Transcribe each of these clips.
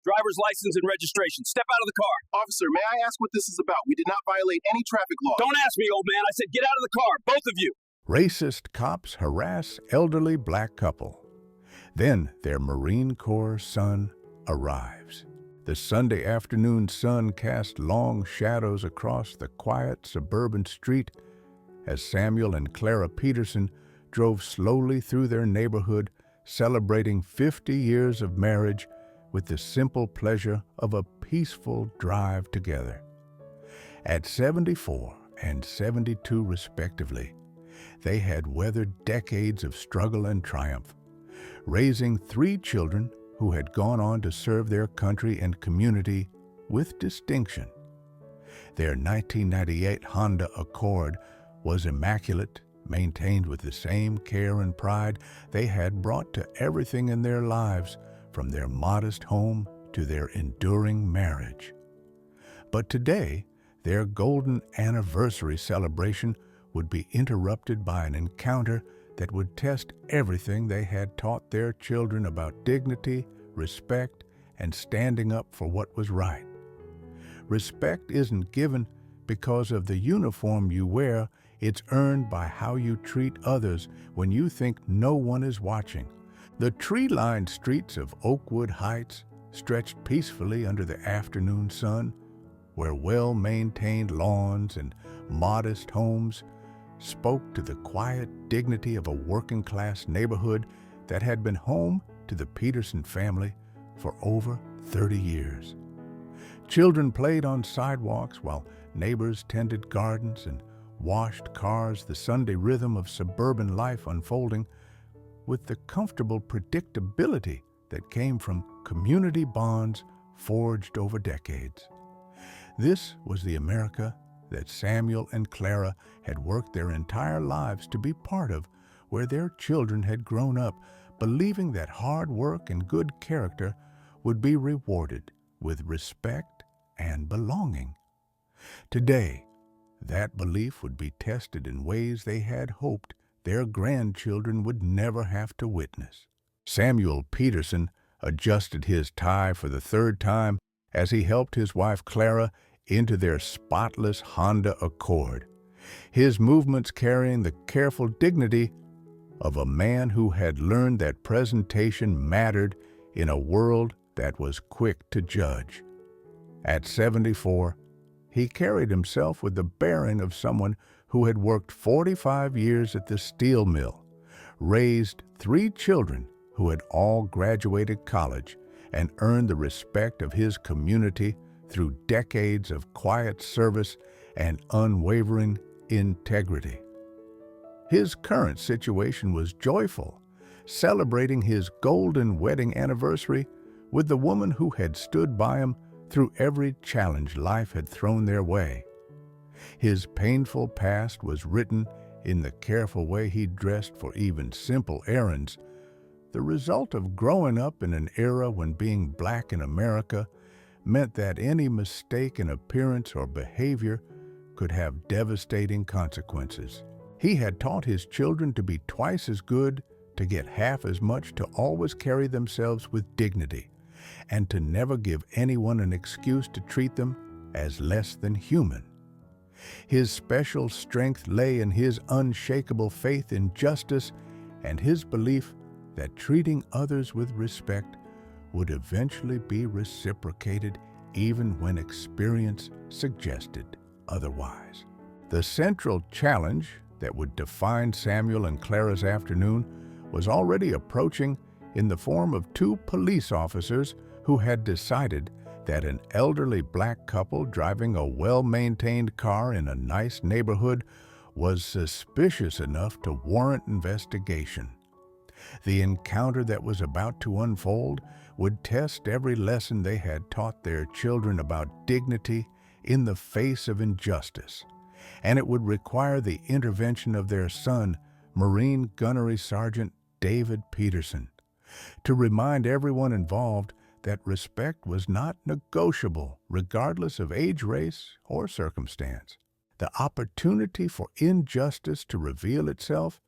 Driver's license and registration. Step out of the car. Officer, may I ask what this is about? We did not violate any traffic law. Don't ask me, old man. I said get out of the car, both of you. Racist cops harass elderly black couple. Then their Marine Corps son arrives. The Sunday afternoon sun cast long shadows across the quiet suburban street as Samuel and Clara Peterson drove slowly through their neighborhood, celebrating 50 years of marriage with the simple pleasure of a peaceful drive together. At 74 and 72 respectively, they had weathered decades of struggle and triumph, raising 3 children who had gone on to serve their country and community with distinction. Their 1998 Honda Accord was immaculate, maintained with the same care and pride they had brought to everything in their lives, from their modest home to their enduring marriage. But today, their golden anniversary celebration would be interrupted by an encounter that would test everything they had taught their children about dignity, respect, and standing up for what was right. Respect isn't given because of the uniform you wear, it's earned by how you treat others when you think no one is watching. The tree-lined streets of Oakwood Heights stretched peacefully under the afternoon sun, where well-maintained lawns and modest homes spoke to the quiet dignity of a working-class neighborhood that had been home to the Peterson family for over 30 years. Children played on sidewalks while neighbors tended gardens and washed cars, the Sunday rhythm of suburban life unfolding with the comfortable predictability that came from community bonds forged over decades. This was the America that Samuel and Clara had worked their entire lives to be part of, where their children had grown up believing that hard work and good character would be rewarded with respect and belonging. Today, that belief would be tested in ways they had hoped their grandchildren would never have to witness. Samuel Peterson adjusted his tie for the 3rd time as he helped his wife Clara into their spotless Honda Accord, his movements carrying the careful dignity of a man who had learned that presentation mattered in a world that was quick to judge. At 74, he carried himself with the bearing of someone who had worked 45 years at the steel mill, raised 3 children who had all graduated college, and earned the respect of his community through decades of quiet service and unwavering integrity. His current situation was joyful, celebrating his golden wedding anniversary with the woman who had stood by him through every challenge life had thrown their way. His painful past was written in the careful way he dressed for even simple errands, the result of growing up in an era when being black in America meant that any mistake in appearance or behavior could have devastating consequences. He had taught his children to be twice as good, to get half as much, to always carry themselves with dignity, and to never give anyone an excuse to treat them as less than human. His special strength lay in his unshakable faith in justice and his belief that treating others with respect would eventually be reciprocated even when experience suggested otherwise. The central challenge that would define Samuel and Clara's afternoon was already approaching in the form of 2 police officers who had decided that an elderly black couple driving a well-maintained car in a nice neighborhood was suspicious enough to warrant investigation. The encounter that was about to unfold would test every lesson they had taught their children about dignity in the face of injustice, and it would require the intervention of their son, Marine Gunnery Sergeant David Peterson, to remind everyone involved that respect was not negotiable regardless of age, race, or circumstance. The opportunity for injustice to reveal itself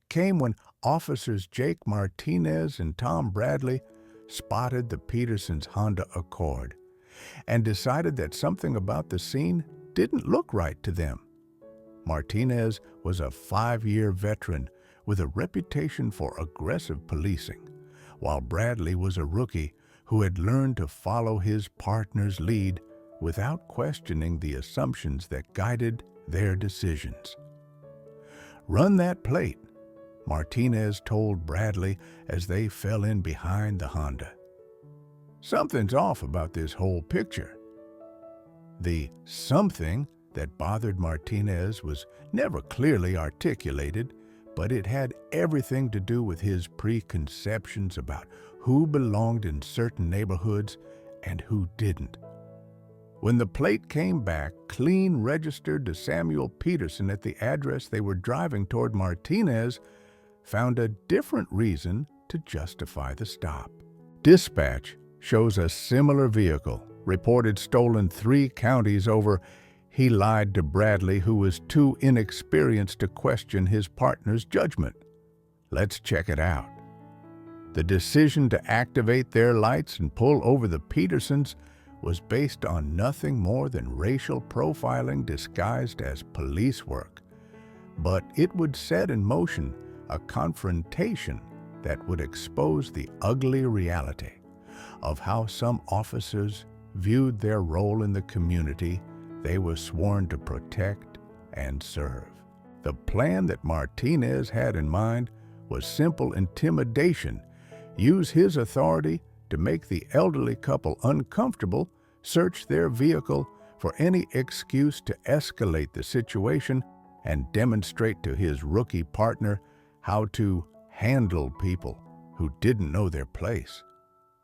came when Officers Jake Martinez and Tom Bradley spotted the Petersons' Honda Accord and decided that something about the scene didn't look right to them. Martinez was a 5-year veteran with a reputation for aggressive policing, while Bradley was a rookie who had learned to follow his partner's lead without questioning the assumptions that guided their decisions. "Run that plate," Martinez told Bradley as they fell in behind the Honda. "Something's off about this whole picture." The something that bothered Martinez was never clearly articulated, but it had everything to do with his preconceptions about who belonged in certain neighborhoods and who didn't. When the plate came back clean registered to Samuel Peterson at the address they were driving toward, Martinez found a different reason to justify the stop. Dispatch shows a similar vehicle, reported stolen 3 counties over. He lied to Bradley, who was too inexperienced to question his partner's judgment. Let's check it out. The decision to activate their lights and pull over the Petersons was based on nothing more than racial profiling disguised as police work. But it would set in motion a confrontation that would expose the ugly reality of how some officers viewed their role in the community they were sworn to protect and serve. The plan that Martinez had in mind was simple intimidation. Use his authority to make the elderly couple uncomfortable, search their vehicle for any excuse to escalate the situation, and demonstrate to his rookie partner how to handle people who didn't know their place.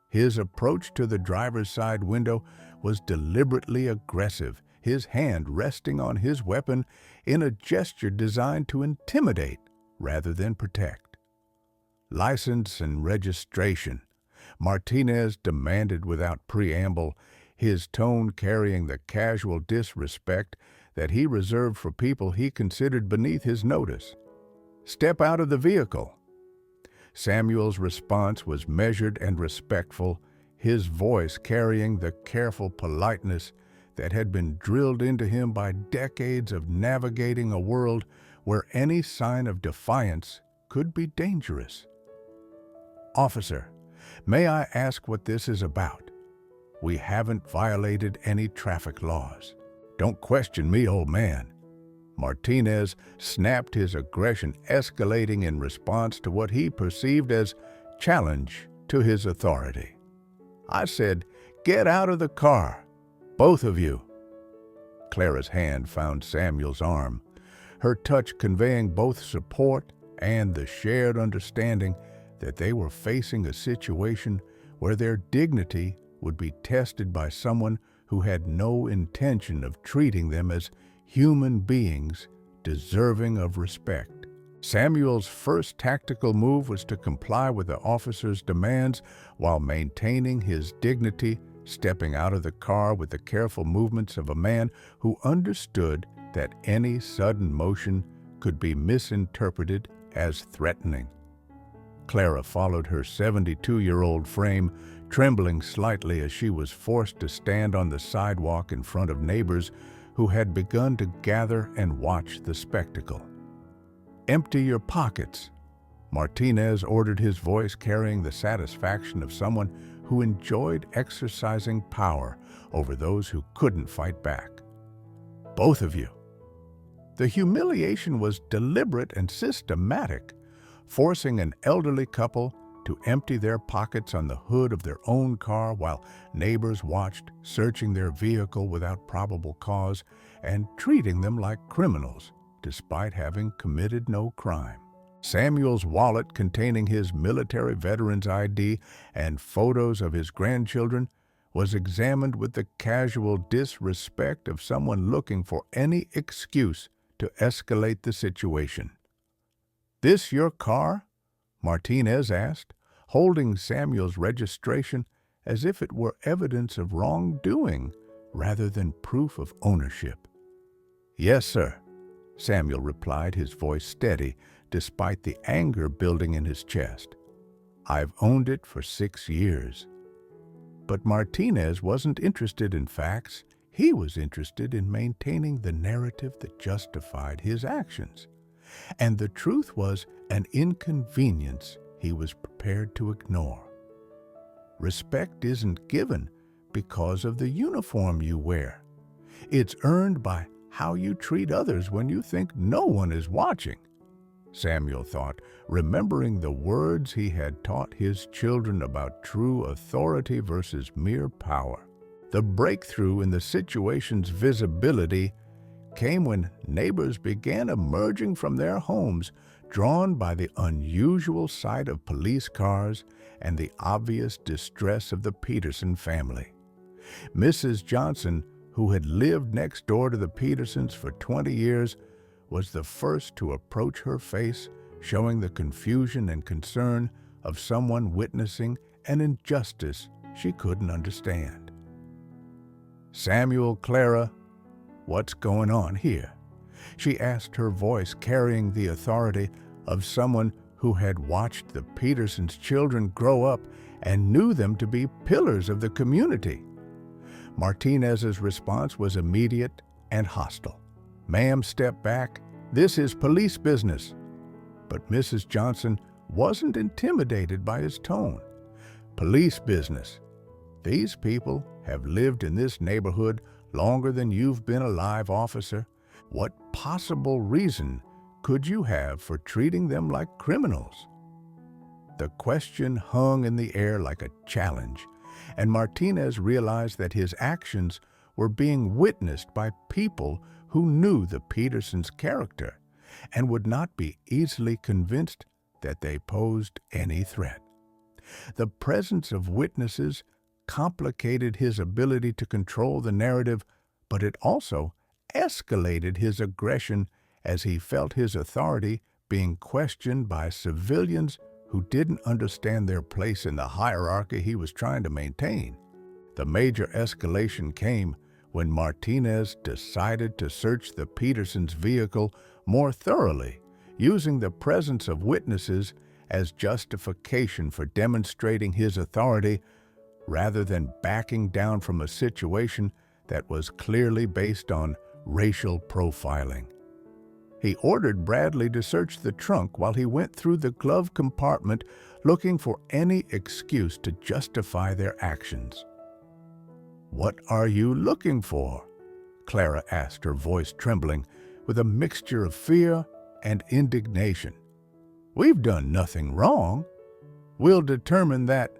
His approach to the driver's side window was deliberately aggressive, his hand resting on his weapon in a gesture designed to intimidate rather than protect. "License and registration," Martinez demanded without preamble, his tone carrying the casual disrespect that he reserved for people he considered beneath his notice. "Step out of the vehicle." Samuel's response was measured and respectful, his voice carrying the careful politeness that had been drilled into him by decades of navigating a world where any sign of defiance could be dangerous. "Officer, may I ask what this is about? We haven't violated any traffic laws." "Don't question me, old man." Martinez snapped, his aggression escalating in response to what he perceived as challenge to his authority. "I said, get out of the car, both of you." Clara's hand found Samuel's arm, her touch conveying both support and the shared understanding that they were facing a situation where their dignity would be tested by someone who had no intention of treating them as human beings deserving of respect. Samuel's first tactical move was to comply with the officer's demands while maintaining his dignity, stepping out of the car with the careful movements of a man who understood that any sudden motion could be misinterpreted as threatening. Clara followed her 72-year-old frame, trembling slightly as she was forced to stand on the sidewalk in front of neighbors who had begun to gather and watch the spectacle. "Empty your pockets," Martinez ordered, his voice carrying the satisfaction of someone who enjoyed exercising power over those who couldn't fight back. "Both of you." The humiliation was deliberate and systematic, forcing an elderly couple to empty their pockets on the hood of their own car while neighbors watched, searching their vehicle without probable cause and treating them like criminals despite having committed no crime. Samuel's wallet containing his military veteran's ID and photos of his grandchildren was examined with the casual disrespect of someone looking for any excuse to escalate the situation. "This your car?" Martinez asked, holding Samuel's registration as if it were evidence of wrongdoing rather than proof of ownership. "Yes, sir," Samuel replied, his voice steady despite the anger building in his chest. I've owned it for 6 years." But Martinez wasn't interested in facts. He was interested in maintaining the narrative that justified his actions. And the truth was an inconvenience he was prepared to ignore. Respect isn't given because of the uniform you wear. It's earned by how you treat others when you think no one is watching, Samuel thought, remembering the words he had taught his children about true authority versus mere power. The breakthrough in the situation's visibility came when neighbors began emerging from their homes, drawn by the unusual sight of police cars and the obvious distress of the Peterson family. Mrs. Johnson, who had lived next door to the Petersons for 20 years, was the first to approach her face, showing the confusion and concern of someone witnessing an injustice she couldn't understand. "Samuel, Clara, what's going on here?" she asked, her voice carrying the authority of someone who had watched the Petersons' children grow up and knew them to be pillars of the community. Martinez's response was immediate and hostile. "Ma'am, step back. This is police business." But Mrs. Johnson wasn't intimidated by his tone. "Police business? These people have lived in this neighborhood longer than you've been alive, officer. What possible reason could you have for treating them like criminals?" The question hung in the air like a challenge, and Martinez realized that his actions were being witnessed by people who knew the Petersons' character and would not be easily convinced that they posed any threat. The presence of witnesses complicated his ability to control the narrative, but it also escalated his aggression as he felt his authority being questioned by civilians who didn't understand their place in the hierarchy he was trying to maintain. The major escalation came when Martinez decided to search the Petersons' vehicle more thoroughly, using the presence of witnesses as justification for demonstrating his authority rather than backing down from a situation that was clearly based on racial profiling. He ordered Bradley to search the trunk while he went through the glove compartment looking for any excuse to justify their actions. "What are you looking for?" Clara asked, her voice trembling with a mixture of fear and indignation. "We've done nothing wrong." "We'll determine that,"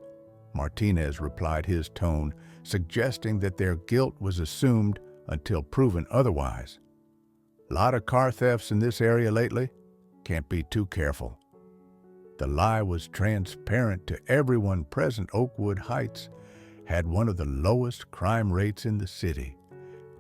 Martinez replied, his tone suggesting that their guilt was assumed until proven otherwise. "Lot of car thefts in this area lately? Can't be too careful." The lie was transparent to everyone present. Oakwood Heights had one of the lowest crime rates in the city,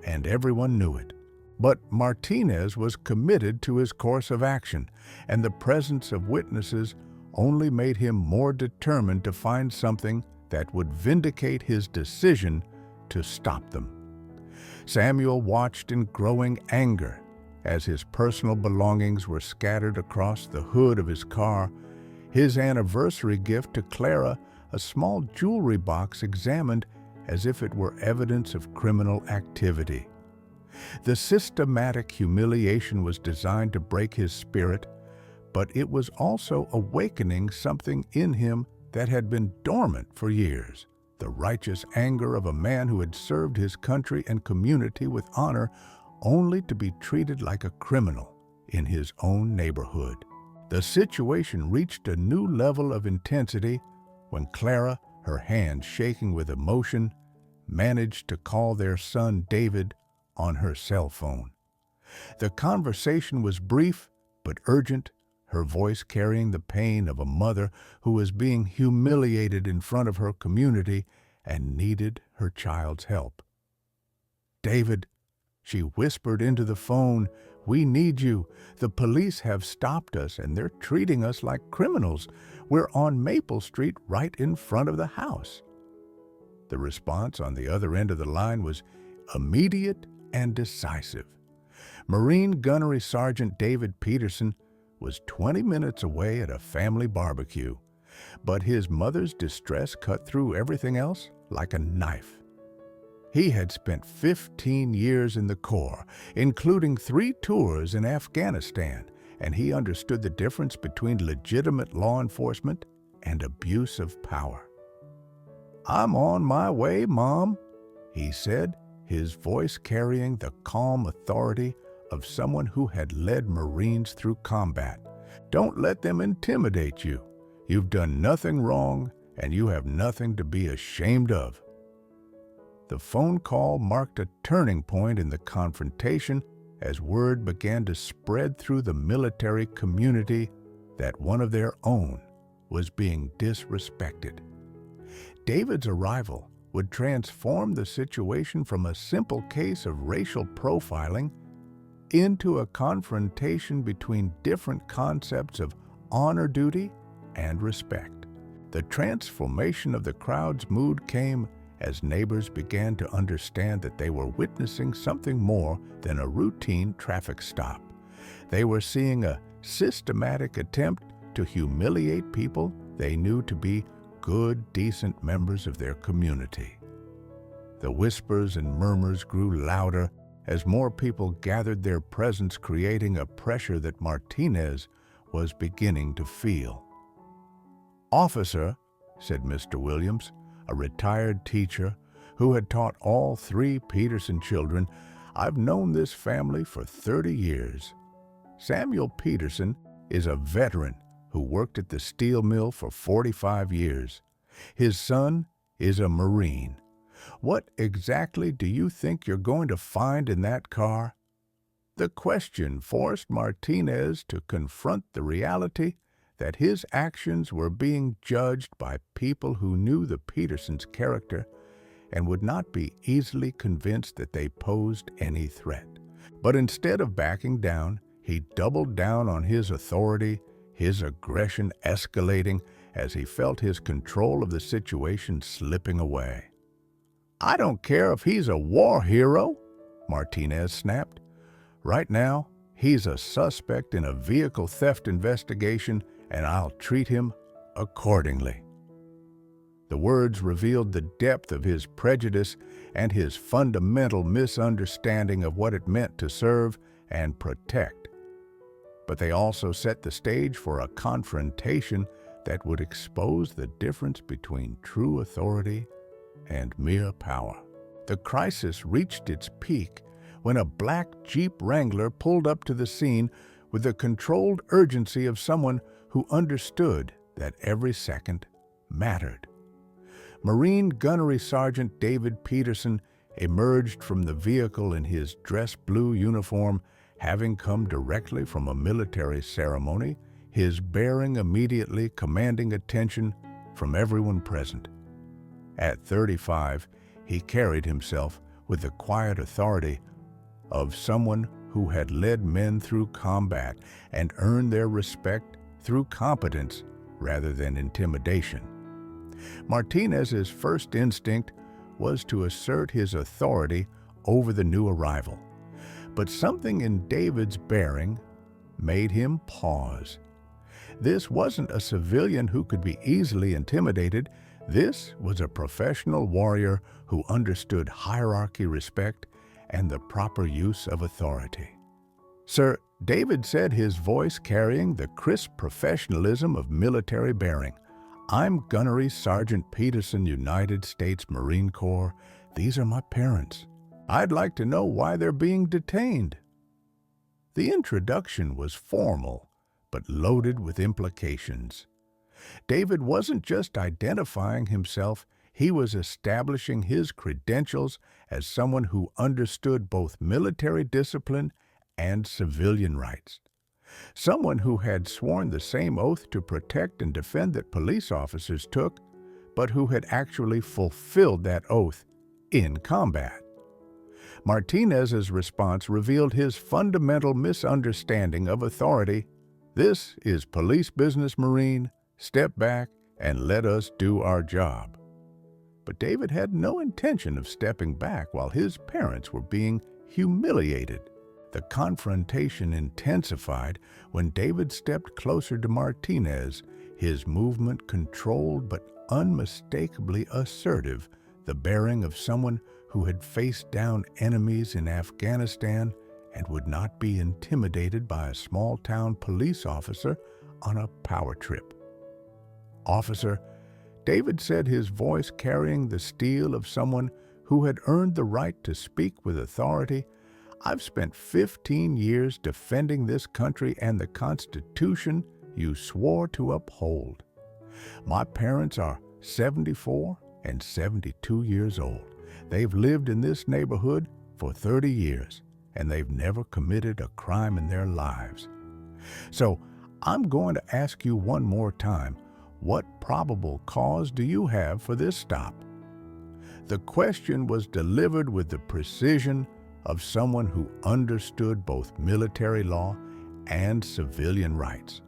and everyone knew it. But Martinez was committed to his course of action, and the presence of witnesses only made him more determined to find something that would vindicate his decision to stop them. Samuel watched in growing anger as his personal belongings were scattered across the hood of his car, his anniversary gift to Clara, a small jewelry box, examined as if it were evidence of criminal activity. The systematic humiliation was designed to break his spirit, but it was also awakening something in him that had been dormant for years, the righteous anger of a man who had served his country and community with honor, only to be treated like a criminal in his own neighborhood. The situation reached a new level of intensity when Clara, her hands shaking with emotion, managed to call their son David on her cell phone. The conversation was brief but urgent, her voice carrying the pain of a mother who was being humiliated in front of her community and needed her child's help. "David," she whispered into the phone, "we need you. The police have stopped us and they're treating us like criminals. We're on Maple Street right in front of the house." The response on the other end of the line was immediate and decisive. Marine Gunnery Sergeant David Peterson was 20 minutes away at a family barbecue. But his mother's distress cut through everything else like a knife. He had spent 15 years in the Corps, including 3 tours in Afghanistan, and he understood the difference between legitimate law enforcement and abuse of power. "I'm on my way, Mom," he said, his voice carrying the calm authority of someone who had led Marines through combat. "Don't let them intimidate you. You've done nothing wrong, and you have nothing to be ashamed of." The phone call marked a turning point in the confrontation as word began to spread through the military community that one of their own was being disrespected. David's arrival would transform the situation from a simple case of racial profiling into a confrontation between different concepts of honor duty and respect. The transformation of the crowd's mood came as neighbors began to understand that they were witnessing something more than a routine traffic stop. They were seeing a systematic attempt to humiliate people they knew to be good, decent members of their community. The whispers and murmurs grew louder as more people gathered their presence, creating a pressure that Martinez was beginning to feel. "Officer," said Mr. Williams, a retired teacher who had taught all 3 Peterson children, "I've known this family for 30 years. Samuel Peterson is a veteran who worked at the steel mill for 45 years. His son is a Marine. What exactly do you think you're going to find in that car?" The question forced Martinez to confront the reality that his actions were being judged by people who knew the Petersons' character and would not be easily convinced that they posed any threat. But instead of backing down, he doubled down on his authority, his aggression escalating as he felt his control of the situation slipping away. "I don't care if he's a war hero," Martinez snapped. "Right now, he's a suspect in a vehicle theft investigation, and I'll treat him accordingly." The words revealed the depth of his prejudice and his fundamental misunderstanding of what it meant to serve and protect. But they also set the stage for a confrontation that would expose the difference between true authority and mere power. The crisis reached its peak when a black Jeep Wrangler pulled up to the scene with the controlled urgency of someone who understood that every second mattered. Marine Gunnery Sergeant David Peterson emerged from the vehicle in his dress blue uniform, having come directly from a military ceremony, his bearing immediately commanding attention from everyone present. At 35, he carried himself with the quiet authority of someone who had led men through combat and earned their respect through competence rather than intimidation. Martinez's first instinct was to assert his authority over the new arrival, but something in David's bearing made him pause. This wasn't a civilian who could be easily intimidated. This was a professional warrior who understood hierarchy, respect, and the proper use of authority. "Sir," David said, his voice carrying the crisp professionalism of military bearing, "I'm Gunnery Sergeant Peterson, United States Marine Corps. These are my parents. I'd like to know why they're being detained." The introduction was formal, but loaded with implications. David wasn't just identifying himself, he was establishing his credentials as someone who understood both military discipline and civilian rights. Someone who had sworn the same oath to protect and defend that police officers took, but who had actually fulfilled that oath in combat. Martinez's response revealed his fundamental misunderstanding of authority. "This is police business, Marine. Step back and let us do our job." But David had no intention of stepping back while his parents were being humiliated. The confrontation intensified when David stepped closer to Martinez, his movement controlled but unmistakably assertive, the bearing of someone who had faced down enemies in Afghanistan and would not be intimidated by a small-town police officer on a power trip. "Officer," David said, his voice carrying the steel of someone who had earned the right to speak with authority, "I've spent 15 years defending this country and the Constitution you swore to uphold. My parents are 74 and 72 years old. They've lived in this neighborhood for 30 years, and they've never committed a crime in their lives. So I'm going to ask you one more time, what probable cause do you have for this stop?" The question was delivered with the precision of someone who understood both military law and civilian rights,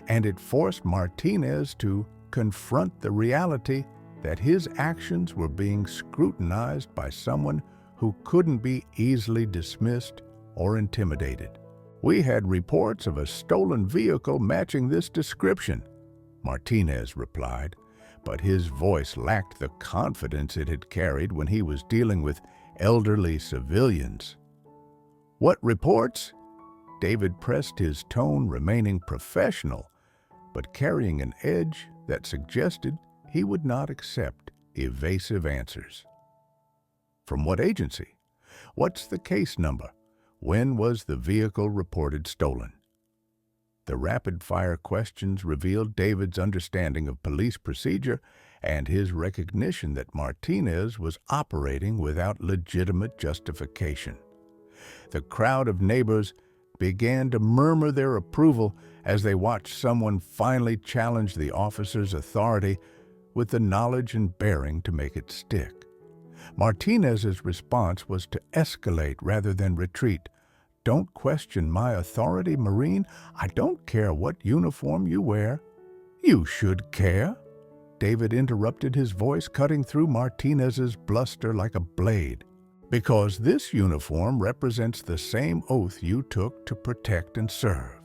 and it forced Martinez to confront the reality that his actions were being scrutinized by someone who couldn't be easily dismissed or intimidated. "We had reports of a stolen vehicle matching this description," Martinez replied, but his voice lacked the confidence it had carried when he was dealing with elderly civilians. "What reports?" David pressed his tone, remaining professional, but carrying an edge that suggested he would not accept evasive answers. "From what agency? What's the case number? When was the vehicle reported stolen?" The rapid-fire questions revealed David's understanding of police procedure and his recognition that Martinez was operating without legitimate justification. The crowd of neighbors began to murmur their approval as they watched someone finally challenge the officer's authority with the knowledge and bearing to make it stick. Martinez's response was to escalate rather than retreat. "Don't question my authority, Marine. I don't care what uniform you wear." "You should care," David interrupted, his voice cutting through Martinez's bluster like a blade. "Because this uniform represents the same oath you took to protect and serve.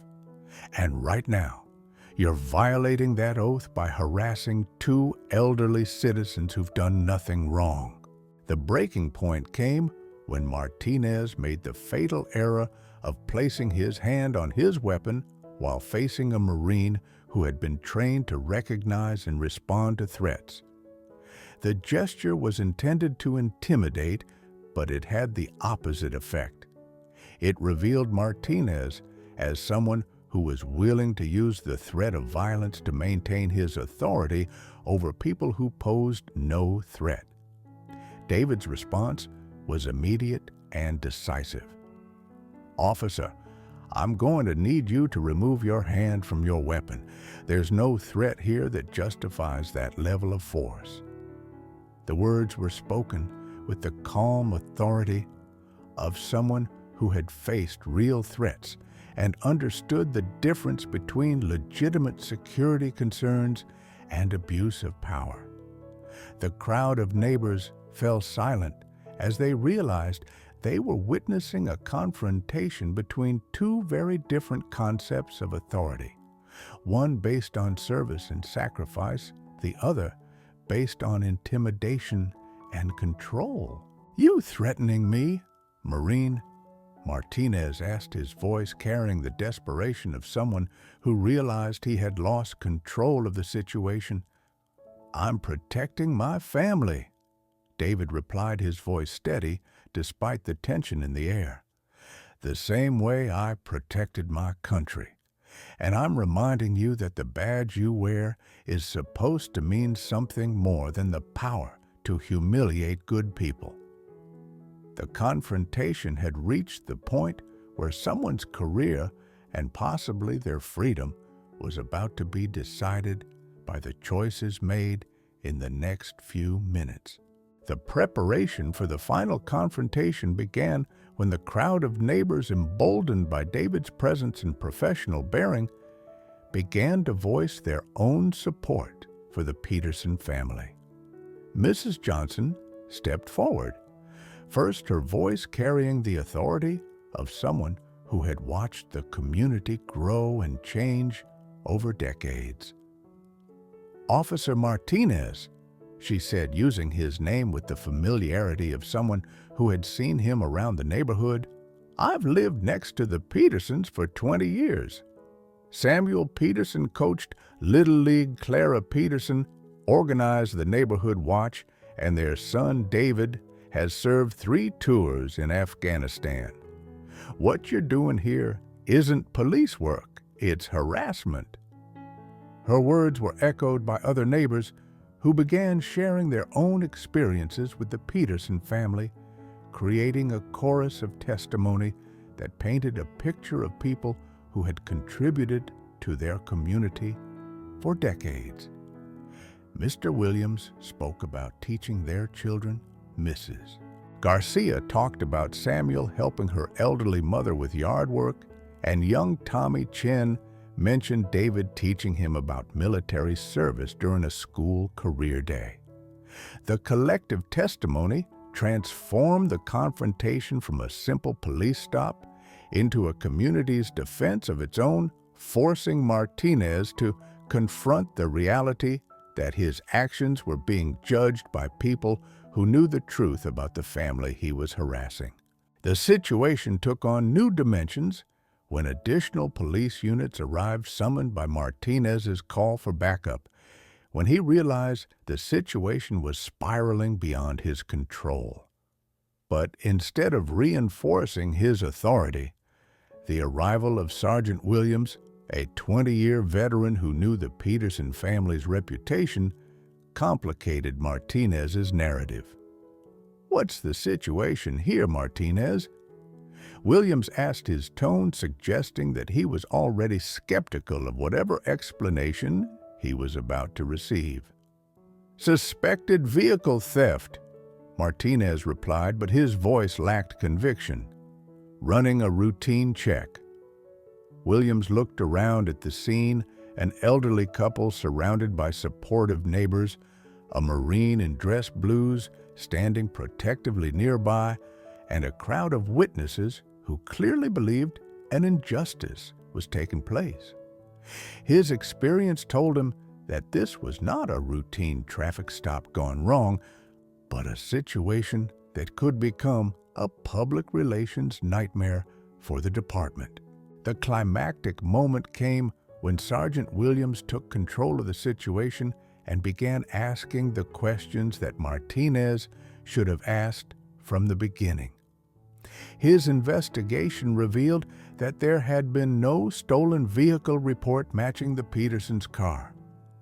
And right now, you're violating that oath by harassing two elderly citizens who've done nothing wrong." The breaking point came when Martinez made the fatal error of placing his hand on his weapon while facing a Marine who had been trained to recognize and respond to threats. The gesture was intended to intimidate, but it had the opposite effect. It revealed Martinez as someone who was willing to use the threat of violence to maintain his authority over people who posed no threat. David's response was immediate and decisive. "Officer, I'm going to need you to remove your hand from your weapon. There's no threat here that justifies that level of force." The words were spoken with the calm authority of someone who had faced real threats and understood the difference between legitimate security concerns and abuse of power. The crowd of neighbors fell silent as they realized they were witnessing a confrontation between two very different concepts of authority, one based on service and sacrifice, the other based on intimidation and control. "You threatening me, Marine?" Martinez asked, his voice carrying the desperation of someone who realized he had lost control of the situation. "I'm protecting my family," David replied, his voice steady despite the tension in the air. "The same way I protected my country. And I'm reminding you that the badge you wear is supposed to mean something more than the power to humiliate good people." The confrontation had reached the point where someone's career and possibly their freedom was about to be decided by the choices made in the next few minutes. The preparation for the final confrontation began when the crowd of neighbors, emboldened by David's presence and professional bearing, began to voice their own support for the Peterson family. Mrs. Johnson stepped forward, first her voice carrying the authority of someone who had watched the community grow and change over decades. "Officer Martinez," she said, using his name with the familiarity of someone who had seen him around the neighborhood. "I've lived next to the Petersons for 20 years. Samuel Peterson coached Little League. Clara Peterson organized the neighborhood watch, and their son David has served 3 tours in Afghanistan. What you're doing here isn't police work, it's harassment." Her words were echoed by other neighbors who began sharing their own experiences with the Peterson family, creating a chorus of testimony that painted a picture of people who had contributed to their community for decades. Mr. Williams spoke about teaching their children. Mrs. Garcia talked about Samuel helping her elderly mother with yard work, and young Tommy Chen mentioned David teaching him about military service during a school career day. The collective testimony transformed the confrontation from a simple police stop into a community's defense of its own, forcing Martinez to confront the reality that his actions were being judged by people who knew the truth about the family he was harassing. The situation took on new dimensions when additional police units arrived, summoned by Martinez's call for backup, when he realized the situation was spiraling beyond his control. But instead of reinforcing his authority, the arrival of Sergeant Williams, a 20-year veteran who knew the Peterson family's reputation, complicated Martinez's narrative. "What's the situation here, Martinez?" Williams asked, his tone suggesting that he was already skeptical of whatever explanation he was about to receive. "Suspected vehicle theft," Martinez replied, but his voice lacked conviction. "Running a routine check." Williams looked around at the scene, an elderly couple surrounded by supportive neighbors, a Marine in dress blues standing protectively nearby, and a crowd of witnesses who clearly believed an injustice was taking place. His experience told him that this was not a routine traffic stop gone wrong, but a situation that could become a public relations nightmare for the department. The climactic moment came when Sergeant Williams took control of the situation and began asking the questions that Martinez should have asked from the beginning. His investigation revealed that there had been no stolen vehicle report matching the Petersons' car,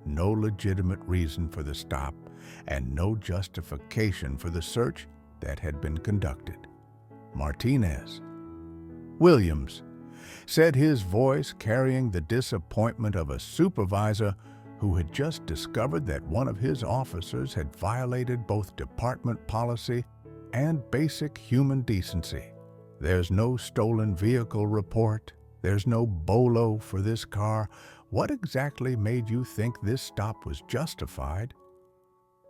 no legitimate reason for the stop, and no justification for the search that had been conducted. Martinez. Williams said, his voice carrying the disappointment of a supervisor who had just discovered that one of his officers had violated both department policy and basic human decency. "There's no stolen vehicle report. There's no BOLO for this car. What exactly made you think this stop was justified?"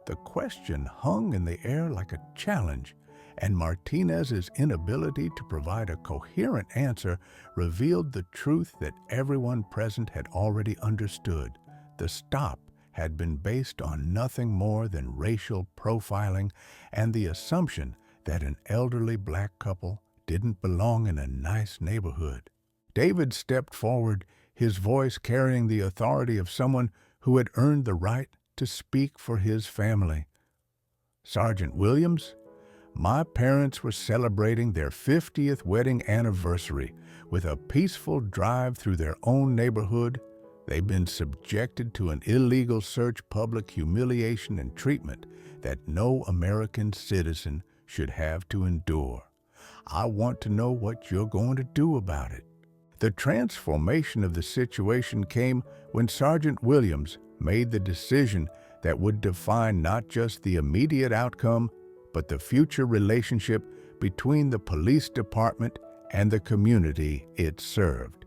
The question hung in the air like a challenge, and Martinez's inability to provide a coherent answer revealed the truth that everyone present had already understood. The stop had been based on nothing more than racial profiling and the assumption that an elderly black couple didn't belong in a nice neighborhood. David stepped forward, his voice carrying the authority of someone who had earned the right to speak for his family. "Sergeant Williams, my parents were celebrating their 50th wedding anniversary with a peaceful drive through their own neighborhood. They've been subjected to an illegal search, public humiliation, and treatment that no American citizen should have to endure. I want to know what you're going to do about it." The transformation of the situation came when Sergeant Williams made the decision that would define not just the immediate outcome, but the future relationship between the police department and the community it served.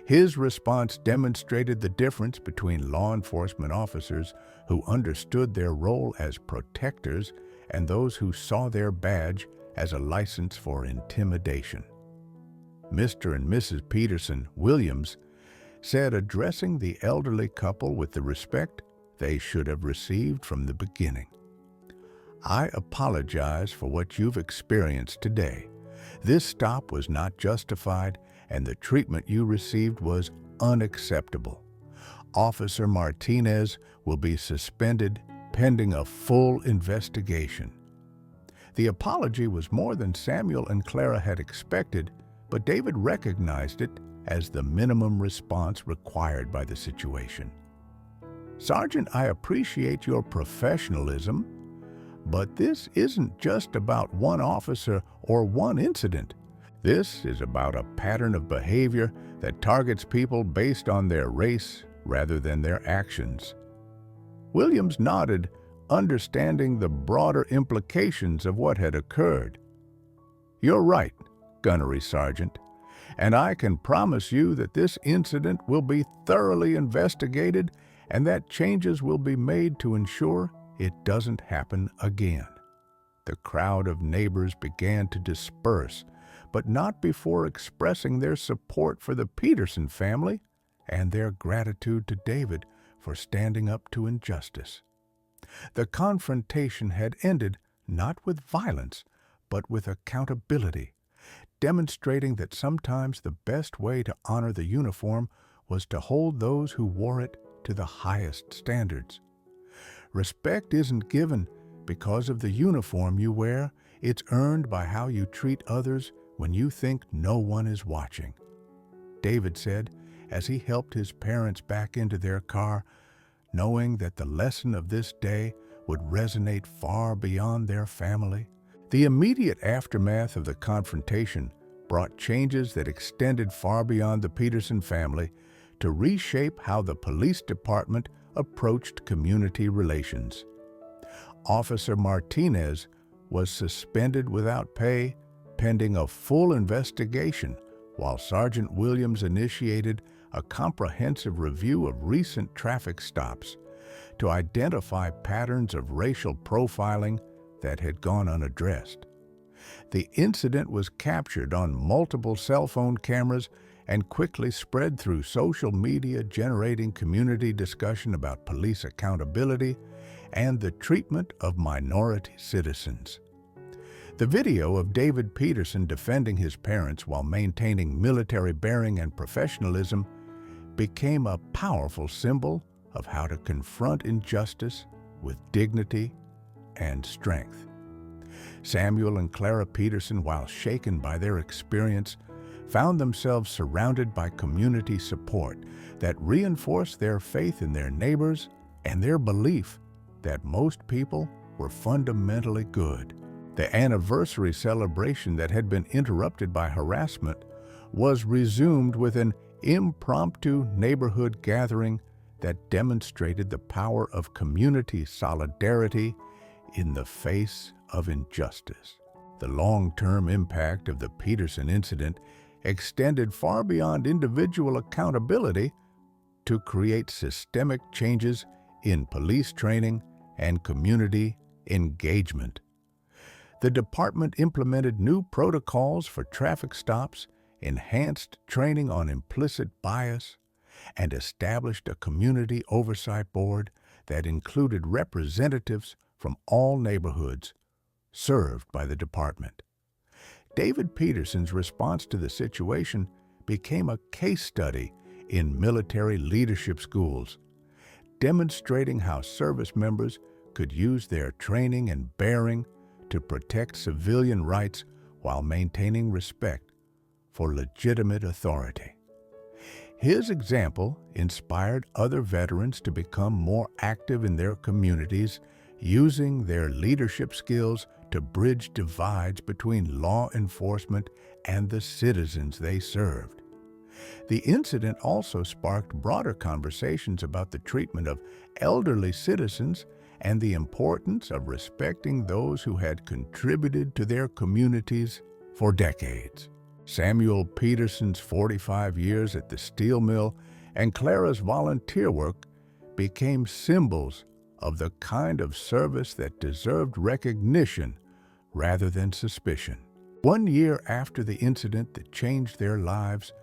His response demonstrated the difference between law enforcement officers who understood their role as protectors and those who saw their badge as a license for intimidation. Mr. and Mrs. Peterson, Williams said, addressing the elderly couple with the respect they should have received from the beginning. I apologize for what you've experienced today. This stop was not justified, and the treatment you received was unacceptable. Officer Martinez will be suspended pending a full investigation. The apology was more than Samuel and Clara had expected, but David recognized it as the minimum response required by the situation. Sergeant, I appreciate your professionalism, but this isn't just about one officer or one incident. This is about a pattern of behavior that targets people based on their race rather than their actions. Williams nodded, understanding the broader implications of what had occurred. You're right, Gunnery Sergeant, and I can promise you that this incident will be thoroughly investigated and that changes will be made to ensure it doesn't happen again. The crowd of neighbors began to disperse, but not before expressing their support for the Peterson family and their gratitude to David for standing up to injustice. The confrontation had ended not with violence, but with accountability, demonstrating that sometimes the best way to honor the uniform was to hold those who wore it to the highest standards. Respect isn't given because of the uniform you wear, it's earned by how you treat others when you think no one is watching. David said as he helped his parents back into their car, knowing that the lesson of this day would resonate far beyond their family. The immediate aftermath of the confrontation brought changes that extended far beyond the Peterson family to reshape how the police department approached community relations. Officer Martinez was suspended without pay pending a full investigation, while Sergeant Williams initiated a comprehensive review of recent traffic stops to identify patterns of racial profiling that had gone unaddressed. The incident was captured on multiple cell phone cameras and quickly spread through social media, generating community discussion about police accountability and the treatment of minority citizens. The video of David Peterson defending his parents while maintaining military bearing and professionalism became a powerful symbol of how to confront injustice with dignity and strength. Samuel and Clara Peterson, while shaken by their experience, found themselves surrounded by community support that reinforced their faith in their neighbors and their belief that most people were fundamentally good. The anniversary celebration that had been interrupted by harassment was resumed with an impromptu neighborhood gathering that demonstrated the power of community solidarity in the face of injustice. The long-term impact of the Peterson incident extended far beyond individual accountability to create systemic changes in police training and community engagement. The department implemented new protocols for traffic stops, enhanced training on implicit bias, and established a community oversight board that included representatives from all neighborhoods served by the department. David Peterson's response to the situation became a case study in military leadership schools, demonstrating how service members could use their training and bearing to protect civilian rights while maintaining respect for legitimate authority. His example inspired other veterans to become more active in their communities, using their leadership skills to bridge divides between law enforcement and the citizens they served. The incident also sparked broader conversations about the treatment of elderly citizens and the importance of respecting those who had contributed to their communities for decades. Samuel Peterson's 45 years at the steel mill and Clara's volunteer work became symbols of the kind of service that deserved recognition rather than suspicion. 1 year after the incident that changed their lives,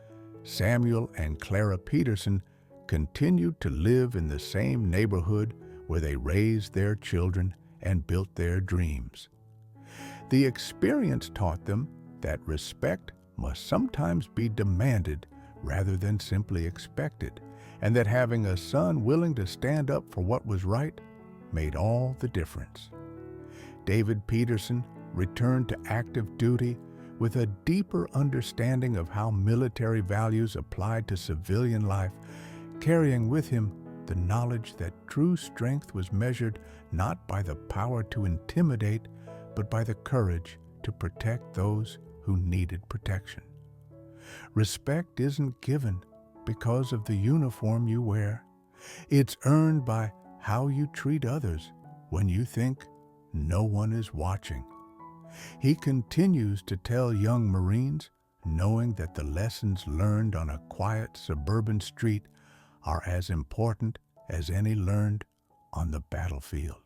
Samuel and Clara Peterson continued to live in the same neighborhood where they raised their children and built their dreams. The experience taught them that respect must sometimes be demanded rather than simply expected, and that having a son willing to stand up for what was right made all the difference. David Peterson returned to active duty with a deeper understanding of how military values applied to civilian life, carrying with him the knowledge that true strength was measured not by the power to intimidate, but by the courage to protect those who needed protection. Respect isn't given because of the uniform you wear. It's earned by how you treat others when you think no one is watching. He continues to tell young Marines, knowing that the lessons learned on a quiet suburban street are as important as any learned on the battlefield.